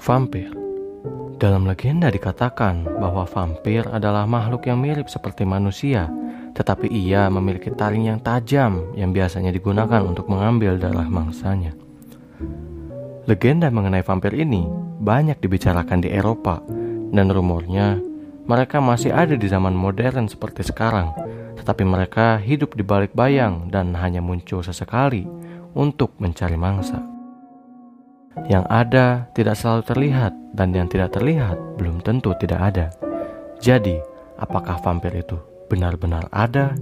Vampir. Dalam legenda dikatakan bahwa vampir adalah makhluk yang mirip seperti manusia, tetapi ia memiliki taring yang tajam yang biasanya digunakan untuk mengambil darah mangsanya. Legenda mengenai vampir ini banyak dibicarakan di Eropa, dan rumornya mereka masih ada di zaman modern seperti sekarang, tetapi mereka hidup di balik bayang dan hanya muncul sesekali untuk mencari mangsa. Yang ada tidak selalu terlihat, dan yang tidak terlihat belum tentu tidak ada. Jadi, apakah vampir itu benar-benar ada?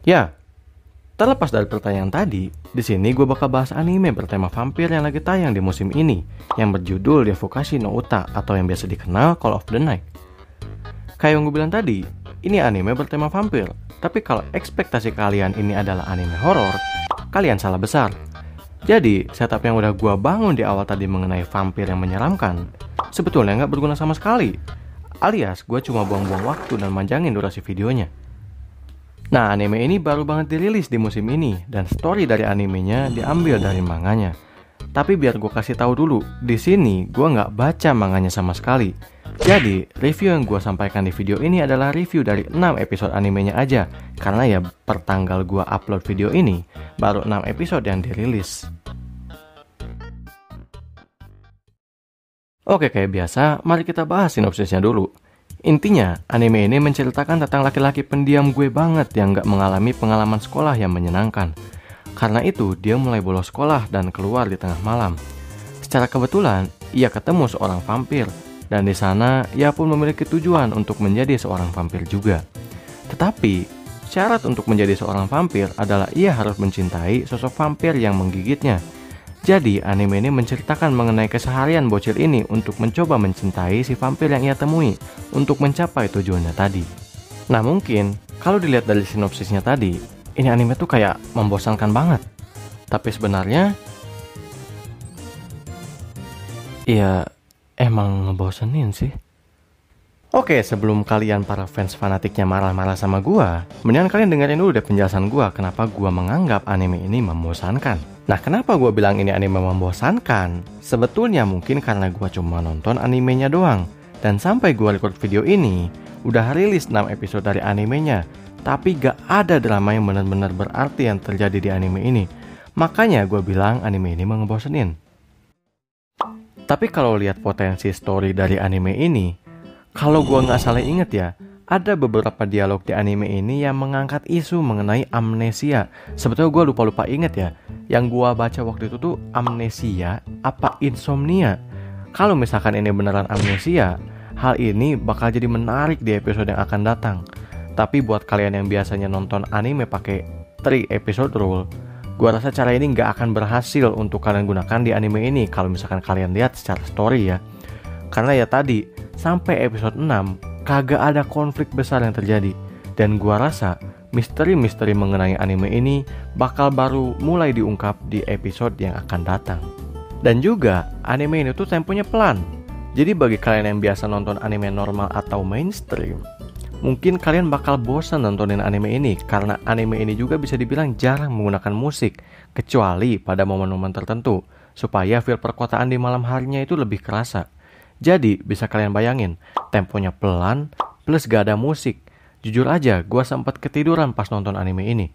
Ya, terlepas dari pertanyaan tadi, di sini gue bakal bahas anime bertema vampir yang lagi tayang di musim ini, yang berjudul Yofukashi no Uta atau yang biasa dikenal Call of the Night. Kayak yang gue bilang tadi, ini anime bertema vampir. Tapi kalau ekspektasi kalian ini adalah anime horor, kalian salah besar. Jadi, setup yang udah gua bangun di awal tadi mengenai vampir yang menyeramkan sebetulnya nggak berguna sama sekali. Alias, gua cuma buang-buang waktu dan manjangin durasi videonya. Nah, anime ini baru banget dirilis di musim ini, dan story dari animenya diambil dari manganya. Tapi biar gua kasih tahu dulu, di sini gua nggak baca manganya sama sekali. Jadi, review yang gue sampaikan di video ini adalah review dari 6 episode animenya aja. Karena ya per tanggal gue upload video ini, baru 6 episode yang dirilis. Oke, kayak biasa, mari kita bahas sinopsisnya dulu. Intinya, anime ini menceritakan tentang laki-laki pendiam gue banget yang gak mengalami pengalaman sekolah yang menyenangkan. Karena itu, dia mulai bolos sekolah dan keluar di tengah malam. Secara kebetulan, ia ketemu seorang vampir. Dan di sana, ia pun memiliki tujuan untuk menjadi seorang vampir juga. Tetapi, syarat untuk menjadi seorang vampir adalah ia harus mencintai sosok vampir yang menggigitnya. Jadi, anime ini menceritakan mengenai keseharian bocil ini untuk mencoba mencintai si vampir yang ia temui untuk mencapai tujuannya tadi. Nah, mungkin kalau dilihat dari sinopsisnya tadi, ini anime tuh kayak membosankan banget. Tapi sebenarnya, ya emang ngebosenin sih. Oke, sebelum kalian para fans fanatiknya marah-marah sama gua, mendingan kalian dengerin dulu deh penjelasan gua kenapa gua menganggap anime ini membosankan. Nah, kenapa gua bilang ini anime membosankan? Sebetulnya mungkin karena gua cuma nonton animenya doang. Dan sampai gua record video ini, udah rilis 6 episode dari animenya. Tapi gak ada drama yang benar-benar berarti yang terjadi di anime ini. Makanya gua bilang anime ini ngebosenin. Tapi kalau lihat potensi story dari anime ini, kalau gua nggak salah inget ya, ada beberapa dialog di anime ini yang mengangkat isu mengenai amnesia. Sebetulnya gua lupa inget ya, yang gua baca waktu itu tuh amnesia apa insomnia. Kalau misalkan ini beneran amnesia, hal ini bakal jadi menarik di episode yang akan datang. Tapi buat kalian yang biasanya nonton anime pakai 3 episode rule, gua rasa cara ini nggak akan berhasil untuk kalian gunakan di anime ini kalau misalkan kalian lihat secara story ya. Karena ya tadi, sampai episode 6, kagak ada konflik besar yang terjadi. Dan gua rasa, misteri-misteri mengenai anime ini bakal baru mulai diungkap di episode yang akan datang. Dan juga, anime ini tuh temponya pelan. Jadi bagi kalian yang biasa nonton anime normal atau mainstream, mungkin kalian bakal bosan nontonin anime ini karena anime ini juga bisa dibilang jarang menggunakan musik, kecuali pada momen-momen tertentu, supaya feel perkotaan di malam harinya itu lebih kerasa. Jadi bisa kalian bayangin, temponya pelan plus gak ada musik. Jujur aja, gue sempat ketiduran pas nonton anime ini.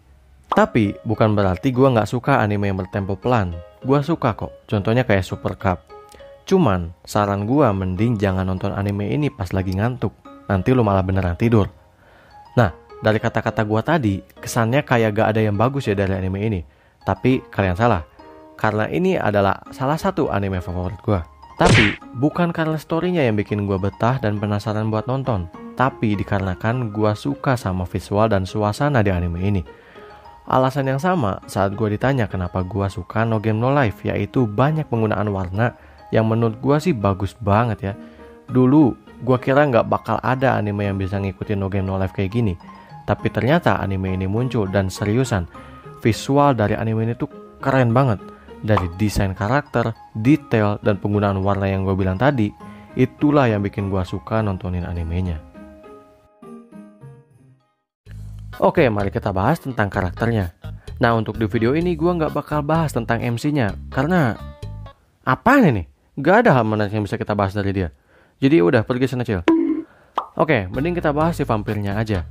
Tapi bukan berarti gue gak suka anime yang bertempo pelan. Gue suka kok, contohnya kayak Super Cup. Cuman saran gue mending jangan nonton anime ini pas lagi ngantuk. Nanti lu malah beneran tidur. Nah, dari kata-kata gua tadi, kesannya kayak gak ada yang bagus ya dari anime ini. Tapi kalian salah, karena ini adalah salah satu anime favorit gua. Tapi bukan karena storynya yang bikin gua betah dan penasaran buat nonton, tapi dikarenakan gua suka sama visual dan suasana di anime ini. Alasan yang sama saat gua ditanya kenapa gua suka No Game No Life, yaitu banyak penggunaan warna yang menurut gua sih bagus banget ya. Dulu gua kira nggak bakal ada anime yang bisa ngikutin No Game No Life kayak gini. Tapi ternyata anime ini muncul dan seriusan. Visual dari anime ini tuh keren banget. Dari desain karakter, detail, dan penggunaan warna yang gue bilang tadi, itulah yang bikin gue suka nontonin animenya. Oke, mari kita bahas tentang karakternya. Nah, untuk di video ini gue nggak bakal bahas tentang MC-nya, karena Apaan ini? Gak ada hal menarik yang bisa kita bahas dari dia. Jadi udah, pergi sana Cil. Oke, mending kita bahas si vampirnya aja.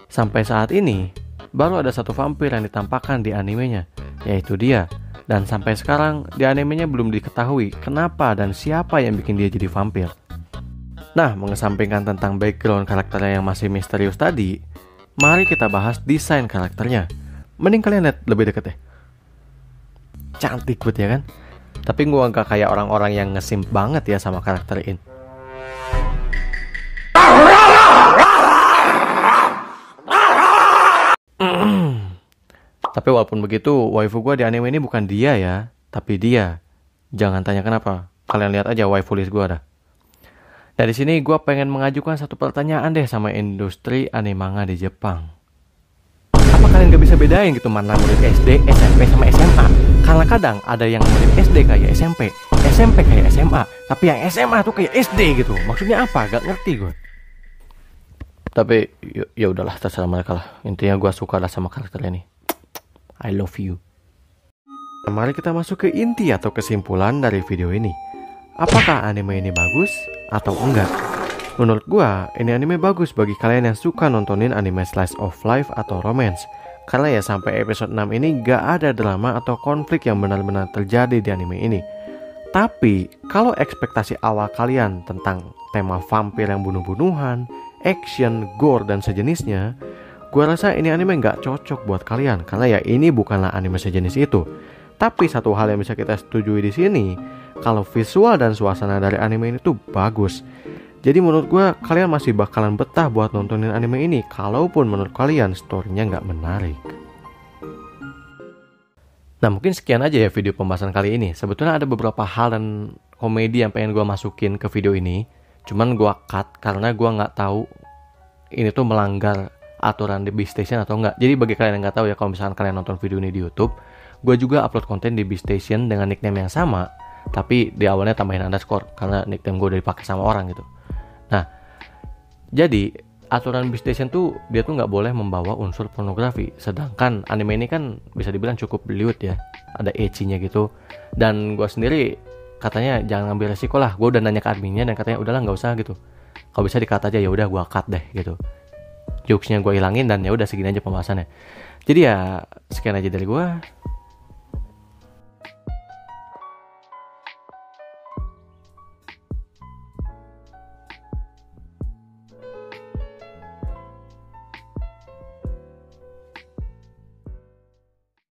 Sampai saat ini, baru ada satu vampir yang ditampakkan di animenya, yaitu dia. Dan sampai sekarang, di animenya belum diketahui kenapa dan siapa yang bikin dia jadi vampir. Nah, mengesampingkan tentang background karakternya yang masih misterius tadi, mari kita bahas desain karakternya. Mending kalian lihat lebih deket ya. Cantik banget ya kan? Tapi gue gak kayak orang-orang yang ngesimp banget ya sama karakter ini. Tapi walaupun begitu, waifu gue di anime ini bukan dia ya, tapi dia. Jangan tanya kenapa, kalian lihat aja waifu list gue dah. Dari sini gue pengen mengajukan satu pertanyaan deh sama industri anime manga di Jepang. Apa kalian gak bisa bedain gitu mana murid SD, SMP sama SMA? Karena kadang ada yang murid SD kayak SMP, SMP kayak SMA, tapi yang SMA tuh kayak SD gitu. Maksudnya apa? Gak ngerti gue. Tapi ya udahlah, terserah mereka lah. Intinya gue suka lah sama karakter ini. I love you. Nah, mari kita masuk ke inti atau kesimpulan dari video ini. Apakah anime ini bagus atau enggak? Menurut gua, ini anime bagus bagi kalian yang suka nontonin anime slice of life atau romance. Karena ya sampai episode 6 ini gak ada drama atau konflik yang benar-benar terjadi di anime ini. Tapi, kalau ekspektasi awal kalian tentang tema vampir yang bunuh-bunuhan, action, gore, dan sejenisnya, gua rasa ini anime gak cocok buat kalian. Karena ya ini bukanlah anime sejenis itu. Tapi satu hal yang bisa kita setujui di sini, kalau visual dan suasana dari anime ini tuh bagus. Jadi menurut gue kalian masih bakalan betah buat nontonin anime ini, kalaupun menurut kalian storynya nggak menarik. Nah mungkin sekian aja ya video pembahasan kali ini. Sebetulnya ada beberapa hal dan komedi yang pengen gue masukin ke video ini, cuman gue cut karena gue nggak tahu ini tuh melanggar aturan di Beastation atau enggak. Jadi bagi kalian yang nggak tahu ya, kalau misalkan kalian nonton video ini di YouTube, gue juga upload konten di Beastation dengan nickname yang sama, tapi di awalnya tambahin underscore karena nickname gue udah dipakai sama orang gitu. Nah, jadi aturan Beastation tuh dia tuh nggak boleh membawa unsur pornografi. Sedangkan anime ini kan bisa dibilang cukup lewd ya, ada ecchi-nya gitu. Dan gue sendiri katanya jangan ngambil resiko lah. Gue udah nanya ke adminnya dan katanya udahlah nggak usah gitu. Kalau bisa di-cut aja, ya udah gue cut deh gitu. Jokesnya gue hilangin dan ya udah segini aja pembahasannya. Jadi ya sekian aja dari gue.